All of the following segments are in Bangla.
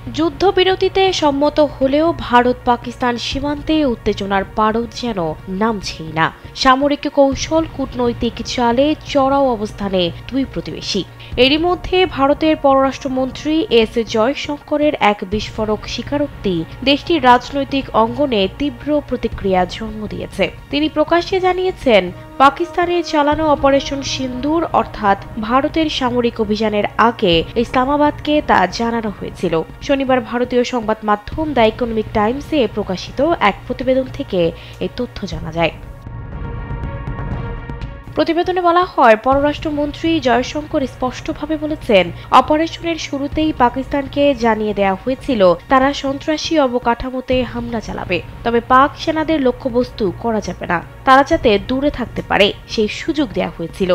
যুদ্ধবিরতিতে সম্মত হলেও ভারত পাকিস্তান সীমান্তে উত্তেজনার পারদ যেন নামছেই না। সামরিক কৌশল, কূটনৈতিক চালে চড়াও অবস্থানে দুই প্রতিবেশী। এরই মধ্যে ভারতের পররাষ্ট্রমন্ত্রী এস জয়শঙ্করের এক বিস্ফোরক স্বীকারোক্তি দেশটির রাজনৈতিক অঙ্গনে তীব্র প্রতিক্রিয়া জন্ম দিয়েছে। তিনি প্রকাশ্যে জানিয়েছেন, পাকিস্তানে চালানো অপারেশন সিন্দুর অর্থাৎ ভারতের সামরিক অভিযানের আগে ইসলামাবাদকে তা জানানো হয়েছিল। শনিবার ভারতীয় সংবাদ মাধ্যম দ্য ইকোনমিক টাইমসে প্রকাশিত এক প্রতিবেদন থেকে এই তথ্য জানা যায়। প্রতিবেদনে বলা হয়, পররাষ্ট্রমন্ত্রী জয়শঙ্কর স্পষ্টভাবে বলেছেন, অপারেশনের শুরুতেই পাকিস্তানকে জানিয়ে দেওয়া হয়েছিল তারা সন্ত্রাসী অবকাঠামোতে হামলা চালাবে, তবে পাক সেনাদের লক্ষ্যবস্তু করা যাবে না, তারা যাতে দূরে থাকতে পারে সেই সুযোগ দেওয়া হয়েছিল।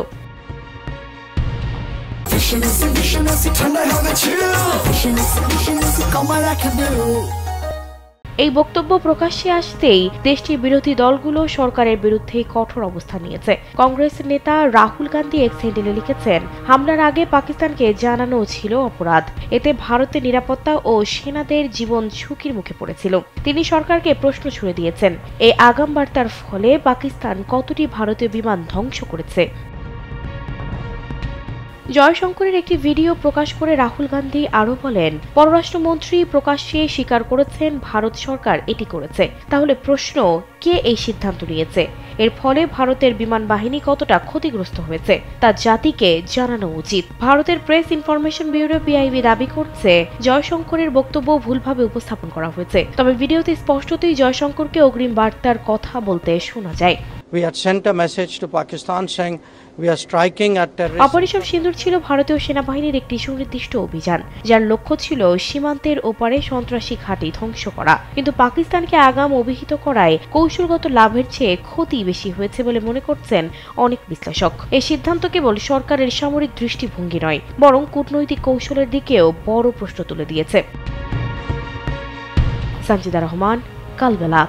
এই বক্তব্য প্রকাশ্যে আসতেই দেশটির বিরোধী দলগুলো সরকারের বিরুদ্ধে কঠোর অবস্থান নিয়েছে। কংগ্রেস নেতা রাহুল গান্ধী এক হ্যান্ডেলে লিখেছেন, হামলার আগে পাকিস্তানকে জানানো ছিল অপরাধ, এতে ভারতের নিরাপত্তা ও সেনাদের জীবন ঝুঁকির মুখে পড়েছিল। তিনি সরকারকে প্রশ্ন ছুড়ে দিয়েছেন, এই আগাম বার্তার ফলে পাকিস্তান কতটি ভারতীয় বিমান ধ্বংস করেছে। জয়শঙ্করের একটি ভিডিও প্রকাশ করে রাহুল গান্ধী আরও বলেন, পররাষ্ট্রমন্ত্রী প্রকাশ্যে স্বীকার করেছেন ভারত সরকার এটি করেছে। তাহলে প্রশ্ন, কে এই সিদ্ধান্ত নিয়েছে? এর ফলে ভারতের বিমান বাহিনী কতটা ক্ষতিগ্রস্ত হয়েছে তা জাতিকে জানানো উচিত। ভারতের প্রেস ইনফরমেশন ব্যুরো পিআইবি দাবি করছে, জয়শঙ্করের বক্তব্য ভুলভাবে উপস্থাপন করা হয়েছে, তবে ভিডিওতে স্পষ্টতই জয়শঙ্করকে অগ্রিম বার্তার কথা বলতে শোনা যায়। We had sent a message to Pakistan saying we are striking at terrorists. Operation সিন্দুর ছিল ভারতীয় সেনাবাহিনীর একটি সুনির্দিষ্ট অভিযান, যার লক্ষ্য ছিল সীমান্তের ওপারে সন্ত্রাসী ঘাঁটি ধ্বংস করা। কিন্তু পাকিস্তানকে আগাম অভিহিত করায় কৌশলগত লাভের চেয়ে ক্ষতি বেশি হয়েছে বলে মনে করছেন অনেক বিশ্লেষক। এই সিদ্ধান্ত কেবল সরকারের সামরিক দৃষ্টিভঙ্গি নয়, বরং কূটনৈতিক কৌশলের দিকেও বড় প্রশ্ন তুলে দিয়েছে। সানজিদা রহমান, কালবেলা।